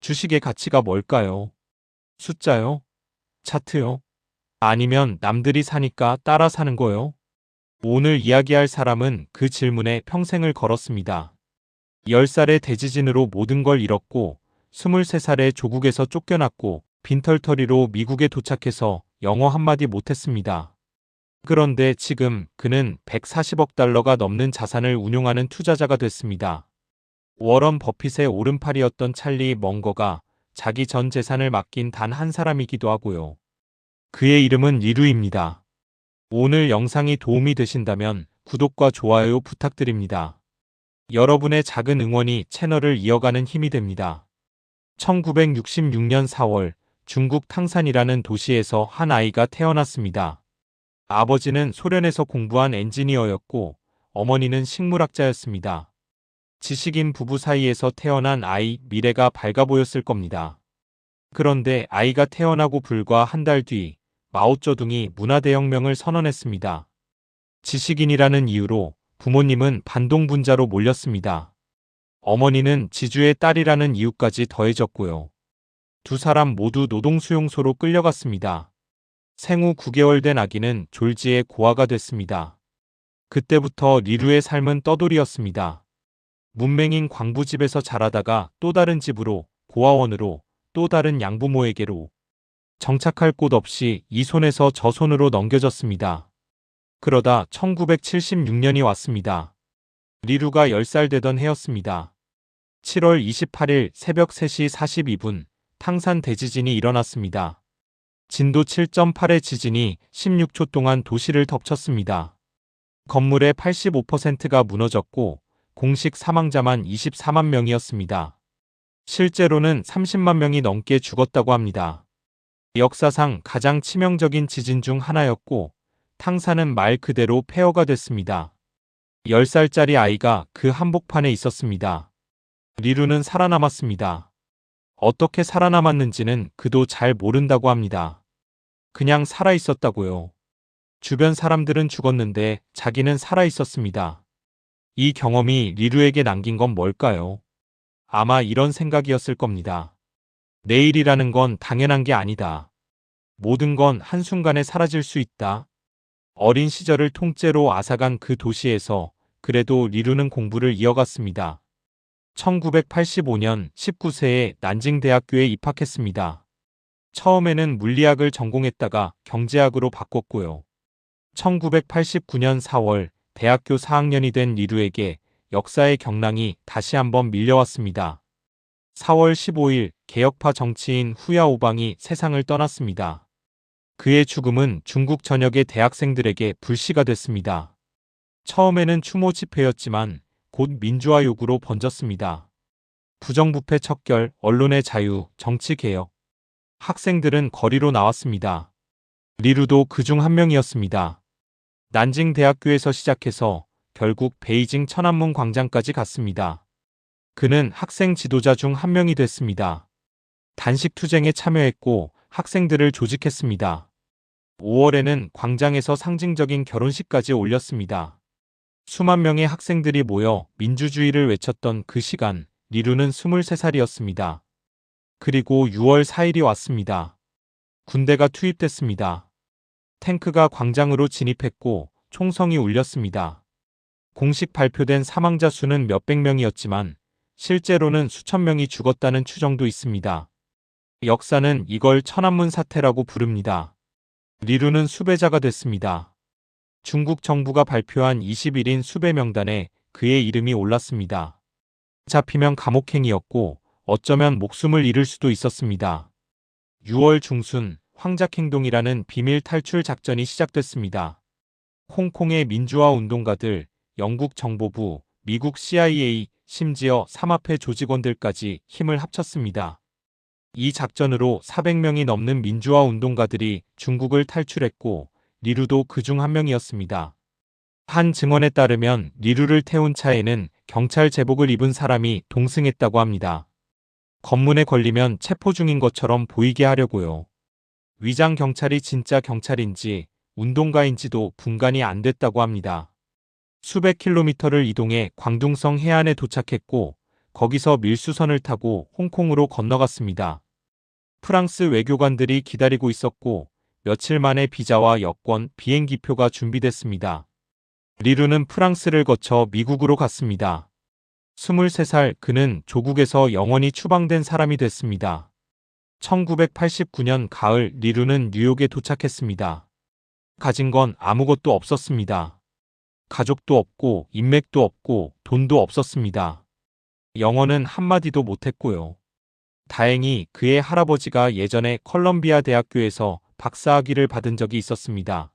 주식의 가치가 뭘까요? 숫자요? 차트요? 아니면 남들이 사니까 따라 사는 거요? 오늘 이야기할 사람은 그 질문에 평생을 걸었습니다. 10살의 대지진으로 모든 걸 잃었고 23살에 조국에서 쫓겨났고 빈털터리로 미국에 도착해서 영어 한마디 못했습니다. 그런데 지금 그는 140억 달러가 넘는 자산을 운용하는 투자자가 됐습니다. 워런 버핏의 오른팔이었던 찰리 멍거가 자기 전 재산을 맡긴 단 한 사람이기도 하고요. 그의 이름은 리루입니다. 오늘 영상이 도움이 되신다면 구독과 좋아요 부탁드립니다. 여러분의 작은 응원이 채널을 이어가는 힘이 됩니다. 1966년 4월 중국 탕산이라는 도시에서 한 아이가 태어났습니다. 아버지는 소련에서 공부한 엔지니어였고 어머니는 식물학자였습니다. 지식인 부부 사이에서 태어난 아이, 미래가 밝아 보였을 겁니다. 그런데 아이가 태어나고 불과 한 달 뒤 마오쩌둥이 문화대혁명을 선언했습니다. 지식인이라는 이유로 부모님은 반동분자로 몰렸습니다. 어머니는 지주의 딸이라는 이유까지 더해졌고요. 두 사람 모두 노동수용소로 끌려갔습니다. 생후 9개월 된 아기는 졸지에 고아가 됐습니다. 그때부터 리루의 삶은 떠돌이였습니다. 문맹인 광부집에서 자라다가 또 다른 집으로, 고아원으로, 또 다른 양부모에게로 정착할 곳 없이 이 손에서 저 손으로 넘겨졌습니다. 그러다 1976년이 왔습니다. 리루가 10살 되던 해였습니다. 7월 28일 새벽 3시 42분 탕산 대지진이 일어났습니다. 진도 7.8의 지진이 16초 동안 도시를 덮쳤습니다. 건물의 85%가 무너졌고 공식 사망자만 24만 명이었습니다. 실제로는 30만 명이 넘게 죽었다고 합니다. 역사상 가장 치명적인 지진 중 하나였고 탕산은 말 그대로 폐허가 됐습니다. 10살짜리 아이가 그 한복판에 있었습니다. 리루는 살아남았습니다. 어떻게 살아남았는지는 그도 잘 모른다고 합니다. 그냥 살아있었다고요. 주변 사람들은 죽었는데 자기는 살아있었습니다. 이 경험이 리루에게 남긴 건 뭘까요? 아마 이런 생각이었을 겁니다. 내일이라는 건 당연한 게 아니다. 모든 건 한순간에 사라질 수 있다. 어린 시절을 통째로 앗아간 그 도시에서 그래도 리루는 공부를 이어갔습니다. 1985년 19세에 난징대학교에 입학했습니다. 처음에는 물리학을 전공했다가 경제학으로 바꿨고요. 1989년 4월 대학교 4학년이 된 리루에게 역사의 경랑이 다시 한번 밀려왔습니다. 4월 15일 개혁파 정치인 후야오방이 세상을 떠났습니다. 그의 죽음은 중국 전역의 대학생들에게 불씨가 됐습니다. 처음에는 추모 집회였지만 곧 민주화 요구로 번졌습니다. 부정부패 척결, 언론의 자유, 정치 개혁. 학생들은 거리로 나왔습니다. 리루도 그중 한 명이었습니다. 난징 대학교에서 시작해서 결국 베이징 천안문 광장까지 갔습니다. 그는 학생 지도자 중 한 명이 됐습니다. 단식 투쟁에 참여했고 학생들을 조직했습니다. 5월에는 광장에서 상징적인 결혼식까지 올렸습니다. 수만 명의 학생들이 모여 민주주의를 외쳤던 그 시간, 리루는 23살이었습니다. 그리고 6월 4일이 왔습니다. 군대가 투입됐습니다. 탱크가 광장으로 진입했고 총성이 울렸습니다. 공식 발표된 사망자 수는 몇백 명이었지만 실제로는 수천 명이 죽었다는 추정도 있습니다. 역사는 이걸 천안문 사태라고 부릅니다. 리루는 수배자가 됐습니다. 중국 정부가 발표한 21인 수배 명단에 그의 이름이 올랐습니다. 잡히면 감옥행이었고 어쩌면 목숨을 잃을 수도 있었습니다. 6월 중순 황작행동이라는 비밀 탈출 작전이 시작됐습니다. 홍콩의 민주화 운동가들, 영국 정보부, 미국 CIA, 심지어 삼합회 조직원들까지 힘을 합쳤습니다. 이 작전으로 400명이 넘는 민주화 운동가들이 중국을 탈출했고 리루도 그중 한 명이었습니다. 한 증언에 따르면 리루를 태운 차에는 경찰 제복을 입은 사람이 동승했다고 합니다. 검문에 걸리면 체포 중인 것처럼 보이게 하려고요. 위장 경찰이 진짜 경찰인지 운동가인지도 분간이 안 됐다고 합니다. 수백 킬로미터를 이동해 광둥성 해안에 도착했고 거기서 밀수선을 타고 홍콩으로 건너갔습니다. 프랑스 외교관들이 기다리고 있었고 며칠 만에 비자와 여권, 비행기표가 준비됐습니다. 리루는 프랑스를 거쳐 미국으로 갔습니다. 23살 그는 조국에서 영원히 추방된 사람이 됐습니다. 1989년 가을 리루는 뉴욕에 도착했습니다. 가진 건 아무것도 없었습니다. 가족도 없고 인맥도 없고 돈도 없었습니다. 영어는 한마디도 못했고요. 다행히 그의 할아버지가 예전에 컬럼비아 대학교에서 박사학위를 받은 적이 있었습니다.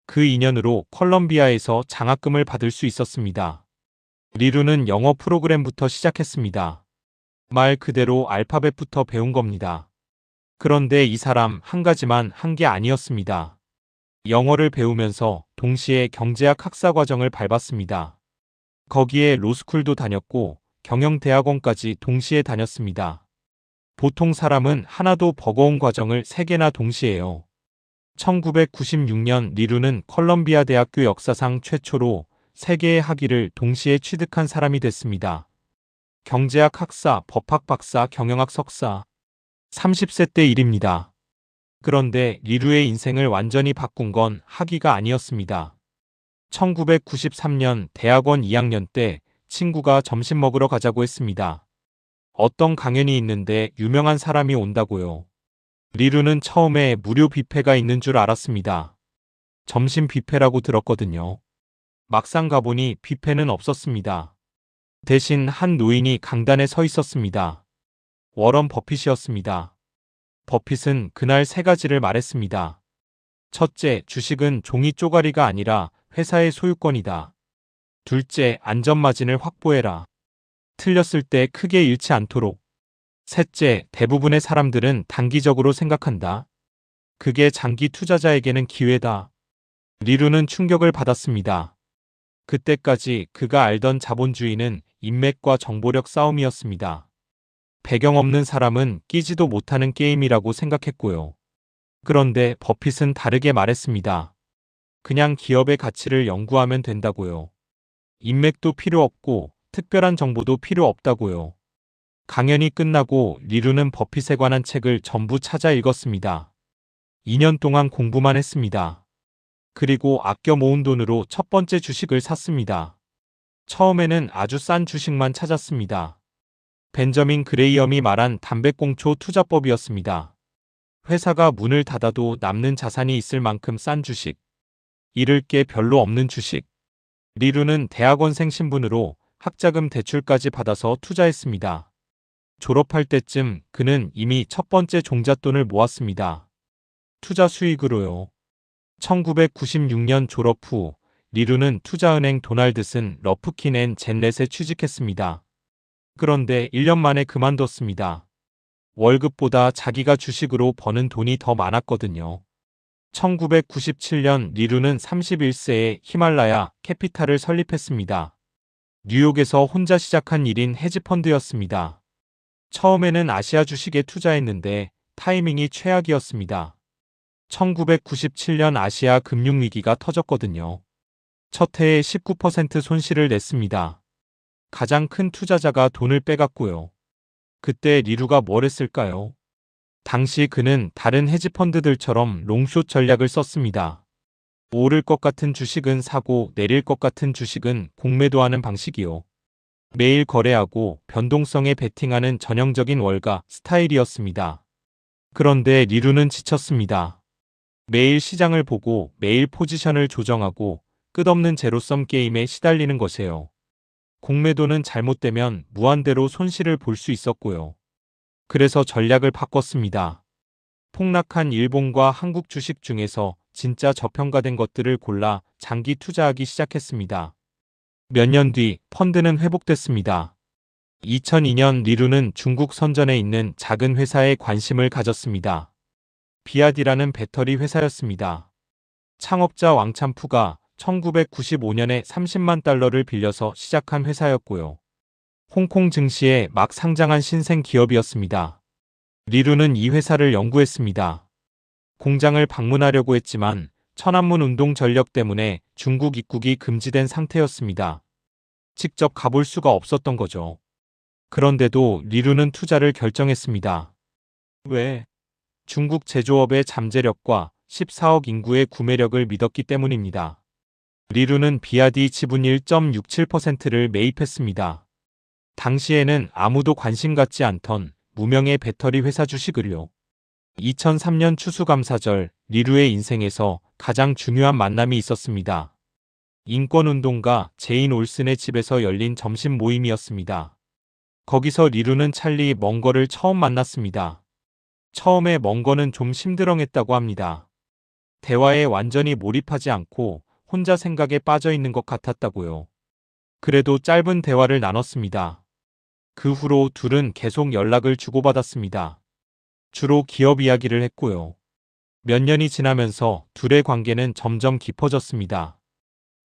그 인연으로 컬럼비아에서 장학금을 받을 수 있었습니다. 리루는 영어 프로그램부터 시작했습니다. 말 그대로 알파벳부터 배운 겁니다. 그런데 이 사람 한 가지만 한 게 아니었습니다. 영어를 배우면서 동시에 경제학 학사 과정을 밟았습니다. 거기에 로스쿨도 다녔고 경영대학원까지 동시에 다녔습니다. 보통 사람은 하나도 버거운 과정을 3개나 동시에요. 1996년 리루는 컬럼비아 대학교 역사상 최초로 3개의 학위를 동시에 취득한 사람이 됐습니다. 경제학 학사, 법학 박사, 경영학 석사. 30세 때 일입니다. 그런데 리루의 인생을 완전히 바꾼 건 학위가 아니었습니다. 1993년 대학원 2학년 때 친구가 점심 먹으러 가자고 했습니다. 어떤 강연이 있는데 유명한 사람이 온다고요. 리루는 처음에 무료 뷔페가 있는 줄 알았습니다. 점심 뷔페라고 들었거든요. 막상 가보니 뷔페는 없었습니다. 대신 한 노인이 강단에 서 있었습니다. 워런 버핏이었습니다. 버핏은 그날 3가지를 말했습니다. 첫째, 주식은 종이 쪼가리가 아니라 회사의 소유권이다. 둘째, 안전마진을 확보해라. 틀렸을 때 크게 잃지 않도록. 셋째, 대부분의 사람들은 단기적으로 생각한다. 그게 장기 투자자에게는 기회다. 리루는 충격을 받았습니다. 그때까지 그가 알던 자본주의는 인맥과 정보력 싸움이었습니다. 배경 없는 사람은 끼지도 못하는 게임이라고 생각했고요. 그런데 버핏은 다르게 말했습니다. 그냥 기업의 가치를 연구하면 된다고요. 인맥도 필요 없고 특별한 정보도 필요 없다고요. 강연이 끝나고 리루는 버핏에 관한 책을 전부 찾아 읽었습니다. 2년 동안 공부만 했습니다. 그리고 아껴 모은 돈으로 첫 번째 주식을 샀습니다. 처음에는 아주 싼 주식만 찾았습니다. 벤저민 그레이엄이 말한 담배꽁초 투자법이었습니다. 회사가 문을 닫아도 남는 자산이 있을 만큼 싼 주식. 잃을 게 별로 없는 주식. 리루는 대학원생 신분으로 학자금 대출까지 받아서 투자했습니다. 졸업할 때쯤 그는 이미 첫 번째 종잣돈을 모았습니다. 투자 수익으로요. 1996년 졸업 후 리루는 투자은행 도널드슨 러프킨 앤 젠넷에 취직했습니다. 그런데 1년 만에 그만뒀습니다. 월급보다 자기가 주식으로 버는 돈이 더 많았거든요. 1997년 리루는 31세에 히말라야 캐피탈을 설립했습니다. 뉴욕에서 혼자 시작한 1인 헤지펀드였습니다. 처음에는 아시아 주식에 투자했는데 타이밍이 최악이었습니다. 1997년 아시아 금융위기가 터졌거든요. 첫 해에 19% 손실을 냈습니다. 가장 큰 투자자가 돈을 빼갔고요. 그때 리루가 뭘 했을까요? 당시 그는 다른 헤지펀드들처럼 롱숏 전략을 썼습니다. 오를 것 같은 주식은 사고 내릴 것 같은 주식은 공매도하는 방식이요. 매일 거래하고 변동성에 베팅하는 전형적인 월가 스타일이었습니다. 그런데 리루는 지쳤습니다. 매일 시장을 보고 매일 포지션을 조정하고 끝없는 제로섬 게임에 시달리는 것이에요. 공매도는 잘못되면 무한대로 손실을 볼 수 있었고요. 그래서 전략을 바꿨습니다. 폭락한 일본과 한국 주식 중에서 진짜 저평가된 것들을 골라 장기 투자하기 시작했습니다. 몇 년 뒤 펀드는 회복됐습니다. 2002년 리루는 중국 선전에 있는 작은 회사에 관심을 가졌습니다. 비아디라는 배터리 회사였습니다. 창업자 왕찬푸가 1995년에 30만 달러를 빌려서 시작한 회사였고요. 홍콩 증시에 막 상장한 신생 기업이었습니다. 리루는 이 회사를 연구했습니다. 공장을 방문하려고 했지만 천안문 운동 전력 때문에 중국 입국이 금지된 상태였습니다. 직접 가볼 수가 없었던 거죠. 그런데도 리루는 투자를 결정했습니다. 왜? 중국 제조업의 잠재력과 14억 인구의 구매력을 믿었기 때문입니다. 리루는 비아디 지분 1.67%를 매입했습니다. 당시에는 아무도 관심 갖지 않던 무명의 배터리 회사 주식을요. 2003년 추수감사절, 리루의 인생에서 가장 중요한 만남이 있었습니다. 인권운동가 제인 올슨의 집에서 열린 점심 모임이었습니다. 거기서 리루는 찰리 멍거를 처음 만났습니다. 처음에 멍거는 좀 심드렁했다고 합니다. 대화에 완전히 몰입하지 않고 혼자 생각에 빠져 있는 것 같았다고요. 그래도 짧은 대화를 나눴습니다. 그 후로 둘은 계속 연락을 주고받았습니다. 주로 기업 이야기를 했고요. 몇 년이 지나면서 둘의 관계는 점점 깊어졌습니다.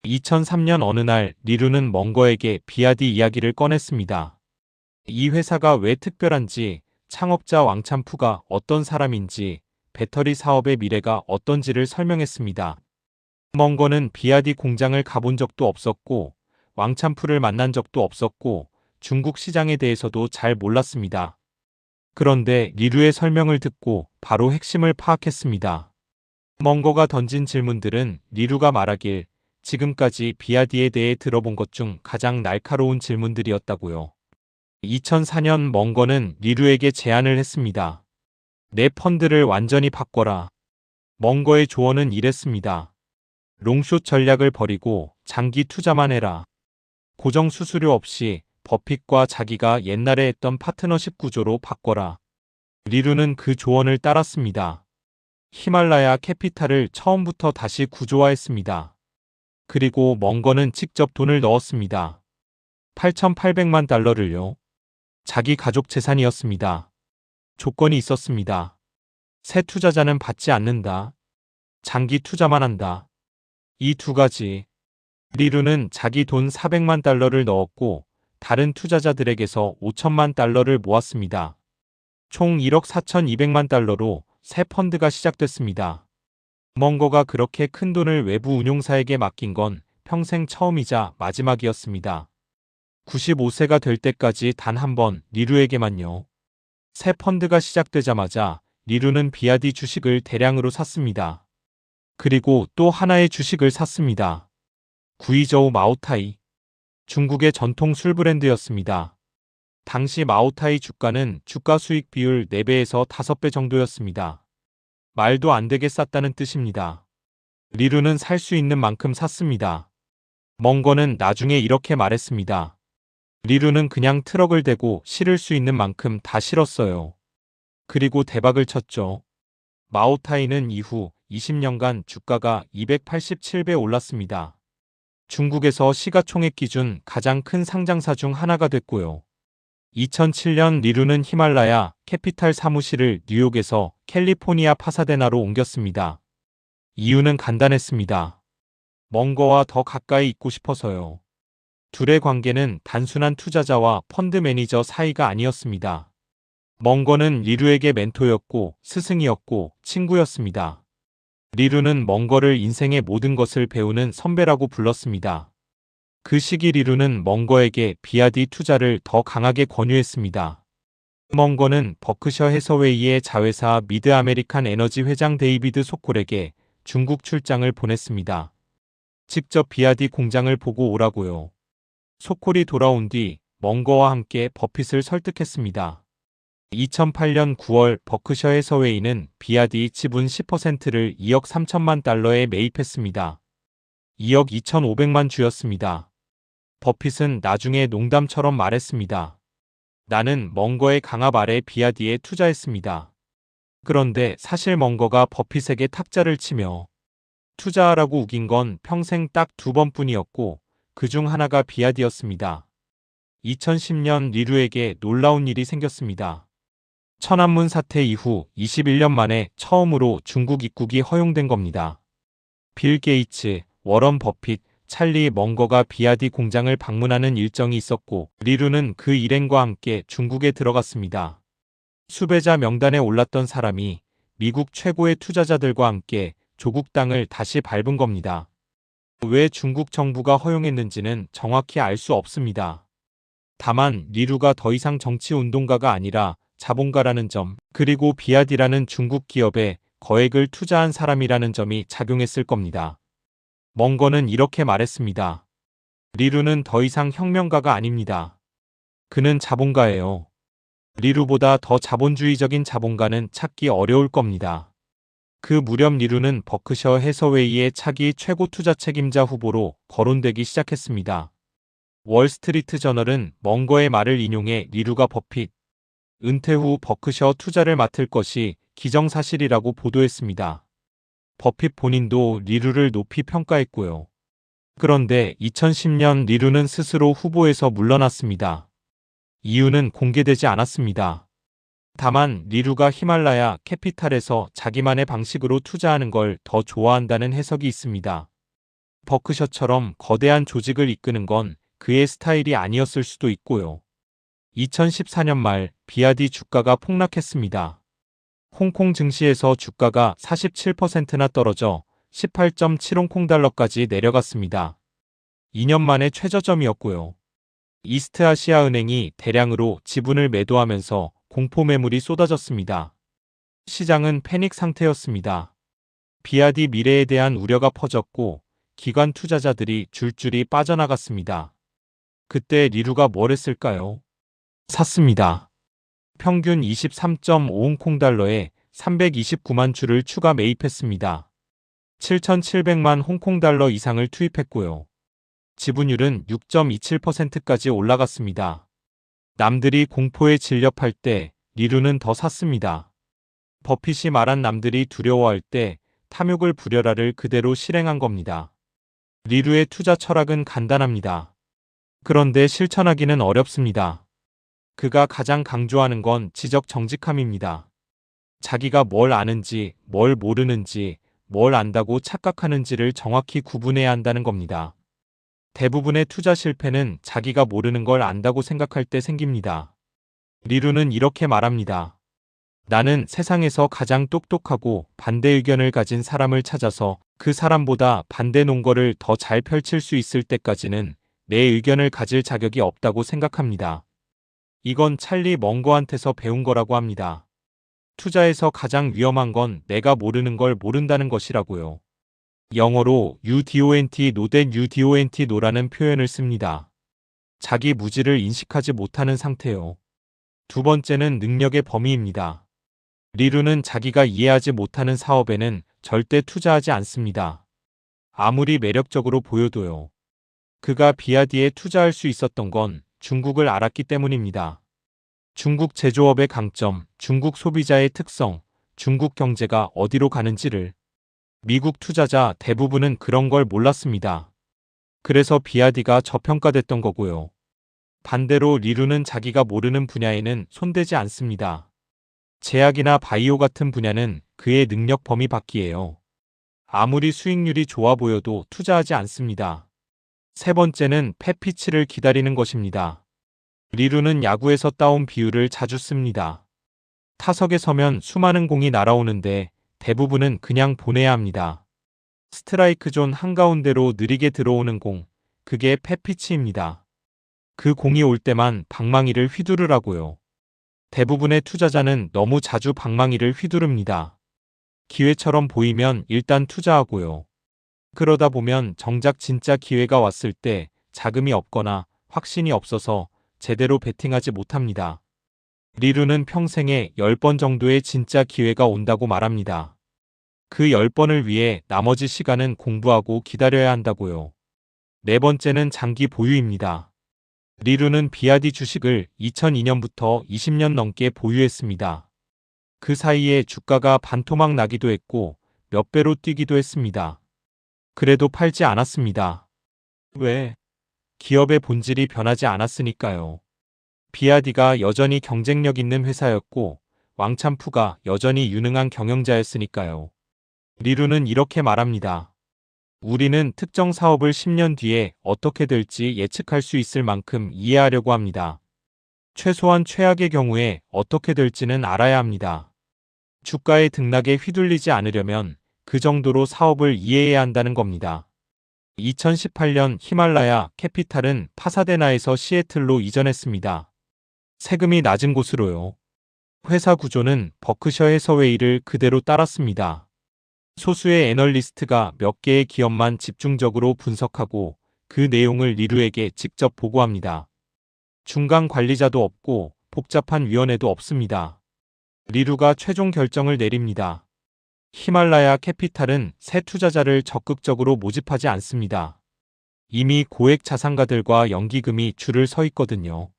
2003년 어느 날 리루는 멍거에게 비아디 이야기를 꺼냈습니다. 이 회사가 왜 특별한지, 창업자 왕찬푸가 어떤 사람인지, 배터리 사업의 미래가 어떤지를 설명했습니다. 멍거는 비아디 공장을 가본 적도 없었고 왕찬푸를 만난 적도 없었고 중국 시장에 대해서도 잘 몰랐습니다. 그런데 리루의 설명을 듣고 바로 핵심을 파악했습니다. 멍거가 던진 질문들은 리루가 말하길 지금까지 비아디에 대해 들어본 것 중 가장 날카로운 질문들이었다고요. 2004년 멍거는 리루에게 제안을 했습니다. 내 펀드를 완전히 바꿔라. 멍거의 조언은 이랬습니다. 롱숏 전략을 버리고 장기 투자만 해라. 고정 수수료 없이 버핏과 자기가 옛날에 했던 파트너십 구조로 바꿔라. 리루는 그 조언을 따랐습니다. 히말라야 캐피탈을 처음부터 다시 구조화했습니다. 그리고 멍거는 직접 돈을 넣었습니다. 8,800만 달러를요. 자기 가족 재산이었습니다. 조건이 있었습니다. 새 투자자는 받지 않는다. 장기 투자만 한다. 이 두 가지. 리루는 자기 돈 400만 달러를 넣었고 다른 투자자들에게서 5천만 달러를 모았습니다. 총 1억 4,200만 달러로 새 펀드가 시작됐습니다. 멍거가 그렇게 큰 돈을 외부 운용사에게 맡긴 건 평생 처음이자 마지막이었습니다. 95세가 될 때까지 단 한 번 리루에게만요. 새 펀드가 시작되자마자 리루는 비아디 주식을 대량으로 샀습니다. 그리고 또 하나의 주식을 샀습니다. 구이저우 마오타이. 중국의 전통 술 브랜드였습니다. 당시 마오타이 주가는 주가 수익 비율 4배에서 5배 정도였습니다. 말도 안 되게 쌌다는 뜻입니다. 리루는 살 수 있는 만큼 샀습니다. 멍거는 나중에 이렇게 말했습니다. 리루는 그냥 트럭을 대고 실을 수 있는 만큼 다 실었어요. 그리고 대박을 쳤죠. 마오타이는 이후 20년간 주가가 287배 올랐습니다. 중국에서 시가총액 기준 가장 큰 상장사 중 하나가 됐고요. 2007년 리루는 히말라야 캐피탈 사무실을 뉴욕에서 캘리포니아 파사데나로 옮겼습니다. 이유는 간단했습니다. 멍거와 더 가까이 있고 싶어서요. 둘의 관계는 단순한 투자자와 펀드 매니저 사이가 아니었습니다. 멍거는 리루에게 멘토였고 스승이었고 친구였습니다. 리루는 멍거를 인생의 모든 것을 배우는 선배라고 불렀습니다. 그 시기 리루는 멍거에게 비아디 투자를 더 강하게 권유했습니다. 멍거는 버크셔 해서웨이의 자회사 미드 아메리칸 에너지 회장 데이비드 소콜에게 중국 출장을 보냈습니다. 직접 비아디 공장을 보고 오라고요. 소콜이 돌아온 뒤 멍거와 함께 버핏을 설득했습니다. 2008년 9월 버크셔 해서웨이는 비아디 지분 10%를 2억 3천만 달러에 매입했습니다. 2억 2,500만 주였습니다. 버핏은 나중에 농담처럼 말했습니다. 나는 멍거의 강압 아래 비아디에 투자했습니다. 그런데 사실 멍거가 버핏에게 탁자를 치며 투자하라고 우긴 건 평생 딱 2번뿐이었고 그중 하나가 비아디였습니다. 2010년 리루에게 놀라운 일이 생겼습니다. 천안문 사태 이후 21년 만에 처음으로 중국 입국이 허용된 겁니다. 빌 게이츠, 워런 버핏, 찰리 멍거가 비아디 공장을 방문하는 일정이 있었고 리루는 그 일행과 함께 중국에 들어갔습니다. 수배자 명단에 올랐던 사람이 미국 최고의 투자자들과 함께 조국 땅을 다시 밟은 겁니다. 왜 중국 정부가 허용했는지는 정확히 알 수 없습니다. 다만 리루가 더 이상 정치 운동가가 아니라 자본가라는 점, 그리고 비아디라는 중국 기업에 거액을 투자한 사람이라는 점이 작용했을 겁니다. 멍건은 이렇게 말했습니다. 리루는 더 이상 혁명가가 아닙니다. 그는 자본가예요. 리루보다 더 자본주의적인 자본가는 찾기 어려울 겁니다. 그 무렵 리루는 버크셔 해서웨이의 차기 최고 투자 책임자 후보로 거론되기 시작했습니다. 월스트리트 저널은 멍거의 말을 인용해 리루가 버핏 은퇴 후 버크셔 투자를 맡을 것이 기정사실이라고 보도했습니다. 버핏 본인도 리루를 높이 평가했고요. 그런데 2010년 리루는 스스로 후보에서 물러났습니다. 이유는 공개되지 않았습니다. 다만 리루가 히말라야 캐피탈에서 자기만의 방식으로 투자하는 걸 더 좋아한다는 해석이 있습니다. 버크셔처럼 거대한 조직을 이끄는 건 그의 스타일이 아니었을 수도 있고요. 2014년 말 비아디 주가가 폭락했습니다. 홍콩 증시에서 주가가 47%나 떨어져 18.7홍콩달러까지 내려갔습니다. 2년 만에 최저점이었고요. 이스트아시아은행이 대량으로 지분을 매도하면서 공포 매물이 쏟아졌습니다. 시장은 패닉 상태였습니다. 비아디 미래에 대한 우려가 퍼졌고 기관 투자자들이 줄줄이 빠져나갔습니다. 그때 리루가 뭘 했을까요? 샀습니다. 평균 23.5홍콩달러에 329만 주를 추가 매입했습니다. 7,700만 홍콩달러 이상을 투입했고요. 지분율은 6.27%까지 올라갔습니다. 남들이 공포에 질렵할 때 리루는 더 샀습니다. 버핏이 말한 남들이 두려워할 때 탐욕을 부려라를 그대로 실행한 겁니다. 리루의 투자 철학은 간단합니다. 그런데 실천하기는 어렵습니다. 그가 가장 강조하는 건 지적 정직함입니다. 자기가 뭘 아는지, 뭘 모르는지, 뭘 안다고 착각하는지를 정확히 구분해야 한다는 겁니다. 대부분의 투자 실패는 자기가 모르는 걸 안다고 생각할 때 생깁니다. 리루는 이렇게 말합니다. 나는 세상에서 가장 똑똑하고 반대 의견을 가진 사람을 찾아서 그 사람보다 반대 논거를 더 잘 펼칠 수 있을 때까지는 내 의견을 가질 자격이 없다고 생각합니다. 이건 찰리 멍거한테서 배운 거라고 합니다. 투자에서 가장 위험한 건 내가 모르는 걸 모른다는 것이라고요. 영어로 you don't know that you don't know라는 표현을 씁니다. 자기 무지를 인식하지 못하는 상태요. 두 번째는 능력의 범위입니다. 리루는 자기가 이해하지 못하는 사업에는 절대 투자하지 않습니다. 아무리 매력적으로 보여도요. 그가 비아디에 투자할 수 있었던 건 중국을 알았기 때문입니다. 중국 제조업의 강점, 중국 소비자의 특성, 중국 경제가 어디로 가는지를 미국 투자자 대부분은 그런 걸 몰랐습니다. 그래서 비아디가 저평가됐던 거고요. 반대로 리루는 자기가 모르는 분야에는 손대지 않습니다. 제약이나 바이오 같은 분야는 그의 능력 범위 밖이에요. 아무리 수익률이 좋아 보여도 투자하지 않습니다. 세 번째는 패피치를 기다리는 것입니다. 리루는 야구에서 따온 비유를 자주 씁니다. 타석에 서면 수많은 공이 날아오는데 대부분은 그냥 보내야 합니다. 스트라이크 존 한가운데로 느리게 들어오는 공, 그게 패피치입니다. 그 공이 올 때만 방망이를 휘두르라고요. 대부분의 투자자는 너무 자주 방망이를 휘두릅니다. 기회처럼 보이면 일단 투자하고요. 그러다 보면 정작 진짜 기회가 왔을 때 자금이 없거나 확신이 없어서 제대로 베팅하지 못합니다. 리루는 평생에 10번 정도의 진짜 기회가 온다고 말합니다. 그 10번을 위해 나머지 시간은 공부하고 기다려야 한다고요. 네 번째는 장기 보유입니다. 리루는 비아디 주식을 2002년부터 20년 넘게 보유했습니다. 그 사이에 주가가 반토막 나기도 했고 몇 배로 뛰기도 했습니다. 그래도 팔지 않았습니다. 왜? 기업의 본질이 변하지 않았으니까요. 비아디가 여전히 경쟁력 있는 회사였고 왕찬푸가 여전히 유능한 경영자였으니까요. 리루는 이렇게 말합니다. 우리는 특정 사업을 10년 뒤에 어떻게 될지 예측할 수 있을 만큼 이해하려고 합니다. 최소한 최악의 경우에 어떻게 될지는 알아야 합니다. 주가의 등락에 휘둘리지 않으려면 그 정도로 사업을 이해해야 한다는 겁니다. 2018년 히말라야 캐피탈은 파사데나에서 시애틀로 이전했습니다. 세금이 낮은 곳으로요. 회사 구조는 버크셔 해서웨이를 그대로 따랐습니다. 소수의 애널리스트가 몇 개의 기업만 집중적으로 분석하고 그 내용을 리루에게 직접 보고합니다. 중간 관리자도 없고 복잡한 위원회도 없습니다. 리루가 최종 결정을 내립니다. 히말라야 캐피탈은 새 투자자를 적극적으로 모집하지 않습니다. 이미 고액 자산가들과 연기금이 줄을 서 있거든요.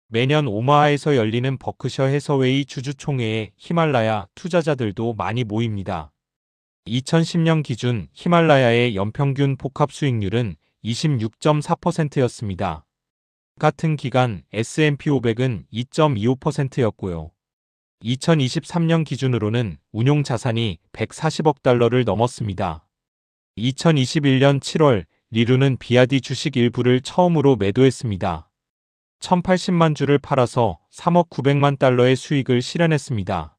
매년 오마하에서 열리는 버크셔 해서웨이 주주총회에 히말라야 투자자들도 많이 모입니다. 2010년 기준 히말라야의 연평균 복합 수익률은 26.4%였습니다. 같은 기간 S&P 500은 2.25%였고요. 2023년 기준으로는 운용 자산이 140억 달러를 넘었습니다. 2021년 7월 리루는 비아디 주식 일부를 처음으로 매도했습니다. 1080만 주를 팔아서 3억 900만 달러의 수익을 실현했습니다.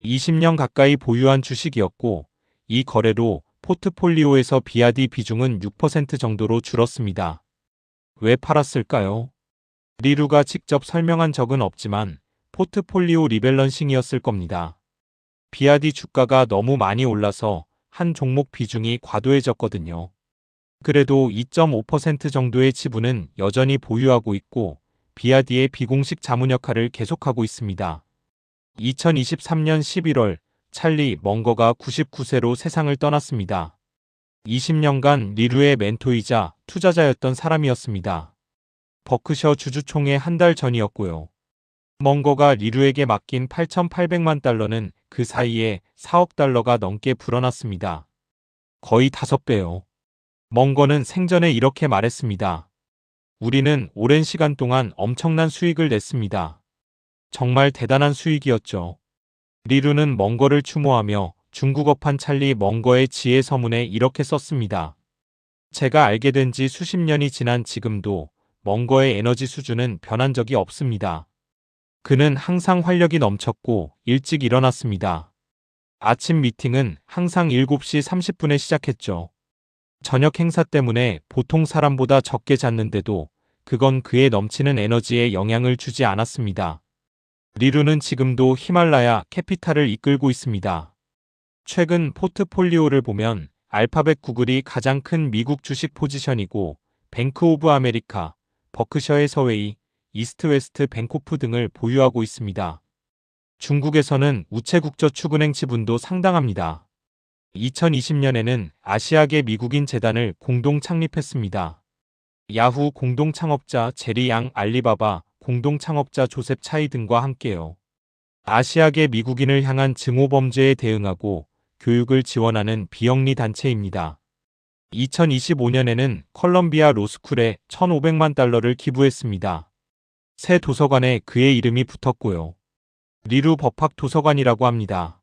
20년 가까이 보유한 주식이었고 이 거래로 포트폴리오에서 비아디 비중은 6% 정도로 줄었습니다. 왜 팔았을까요? 리루가 직접 설명한 적은 없지만 포트폴리오 리밸런싱이었을 겁니다. 비아디 주가가 너무 많이 올라서 한 종목 비중이 과도해졌거든요. 그래도 2.5% 정도의 지분은 여전히 보유하고 있고 비아디의 비공식 자문 역할을 계속하고 있습니다. 2023년 11월 찰리 멍거가 99세로 세상을 떠났습니다. 20년간 리루의 멘토이자 투자자였던 사람이었습니다. 버크셔 주주총회 한 달 전이었고요. 멍거가 리루에게 맡긴 8,800만 달러는 그 사이에 4억 달러가 넘게 불어났습니다. 거의 5배요. 멍거는 생전에 이렇게 말했습니다. 우리는 오랜 시간 동안 엄청난 수익을 냈습니다. 정말 대단한 수익이었죠. 리루는 멍거를 추모하며 중국어판 찰리 멍거의 지혜 서문에 이렇게 썼습니다. 제가 알게 된 지 수십 년이 지난 지금도 멍거의 에너지 수준은 변한 적이 없습니다. 그는 항상 활력이 넘쳤고 일찍 일어났습니다. 아침 미팅은 항상 7시 30분에 시작했죠. 저녁 행사 때문에 보통 사람보다 적게 잤는데도 그건 그의 넘치는 에너지에 영향을 주지 않았습니다. 리루는 지금도 히말라야 캐피탈을 이끌고 있습니다. 최근 포트폴리오를 보면 알파벳 구글이 가장 큰 미국 주식 포지션이고 뱅크 오브 아메리카, 버크셔 해서웨이, 이스트웨스트 뱅코프 등을 보유하고 있습니다. 중국에서는 우체국저축은행 지분도 상당합니다. 2020년에는 아시아계 미국인 재단을 공동 창립했습니다. 야후 공동 창업자 제리 양, 알리바바 공동 창업자 조셉 차이 등과 함께요. 아시아계 미국인을 향한 증오범죄에 대응하고 교육을 지원하는 비영리 단체입니다. 2025년에는 컬럼비아 로스쿨에 1,500만 달러를 기부했습니다. 새 도서관에 그의 이름이 붙었고요. 리루 법학 도서관이라고 합니다.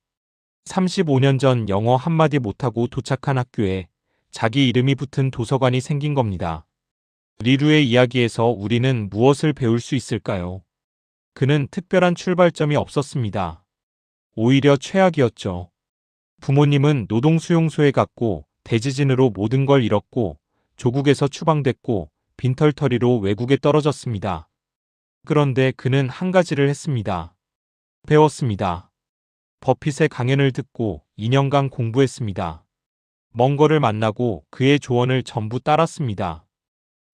35년 전 영어 한마디 못하고 도착한 학교에 자기 이름이 붙은 도서관이 생긴 겁니다. 리루의 이야기에서 우리는 무엇을 배울 수 있을까요? 그는 특별한 출발점이 없었습니다. 오히려 최악이었죠. 부모님은 노동수용소에 갔고 대지진으로 모든 걸 잃었고 조국에서 추방됐고 빈털터리로 외국에 떨어졌습니다. 그런데 그는 한 가지를 했습니다. 배웠습니다. 버핏의 강연을 듣고 2년간 공부했습니다. 멍거를 만나고 그의 조언을 전부 따랐습니다.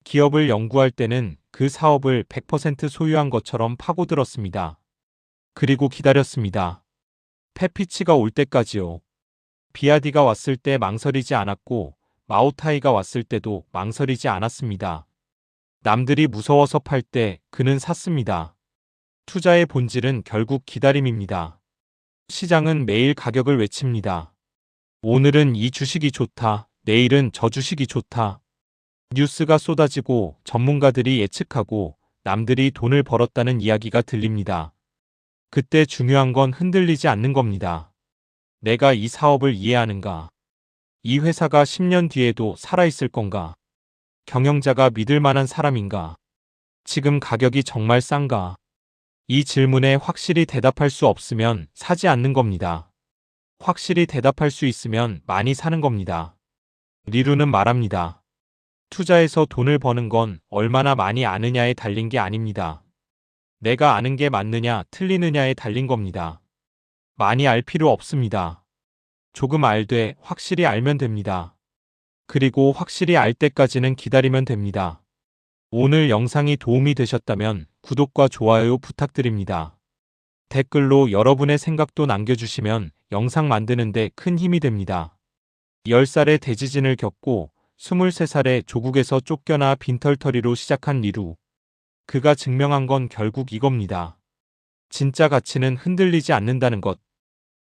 기업을 연구할 때는 그 사업을 100% 소유한 것처럼 파고들었습니다. 그리고 기다렸습니다. 페피치가 올 때까지요. 비아디가 왔을 때 망설이지 않았고 마오타이가 왔을 때도 망설이지 않았습니다. 남들이 무서워서 팔 때 그는 샀습니다. 투자의 본질은 결국 기다림입니다. 시장은 매일 가격을 외칩니다. 오늘은 이 주식이 좋다, 내일은 저 주식이 좋다. 뉴스가 쏟아지고 전문가들이 예측하고 남들이 돈을 벌었다는 이야기가 들립니다. 그때 중요한 건 흔들리지 않는 겁니다. 내가 이 사업을 이해하는가? 이 회사가 10년 뒤에도 살아있을 건가? 경영자가 믿을 만한 사람인가? 지금 가격이 정말 싼가? 이 질문에 확실히 대답할 수 없으면 사지 않는 겁니다. 확실히 대답할 수 있으면 많이 사는 겁니다. 리루는 말합니다. 투자해서 돈을 버는 건 얼마나 많이 아느냐에 달린 게 아닙니다. 내가 아는 게 맞느냐, 틀리느냐에 달린 겁니다. 많이 알 필요 없습니다. 조금 알되 확실히 알면 됩니다. 그리고 확실히 알 때까지는 기다리면 됩니다. 오늘 영상이 도움이 되셨다면 구독과 좋아요 부탁드립니다. 댓글로 여러분의 생각도 남겨주시면 영상 만드는데 큰 힘이 됩니다. 10살에 대지진을 겪고 23살에 조국에서 쫓겨나 빈털터리로 시작한 리루. 그가 증명한 건 결국 이겁니다. 진짜 가치는 흔들리지 않는다는 것.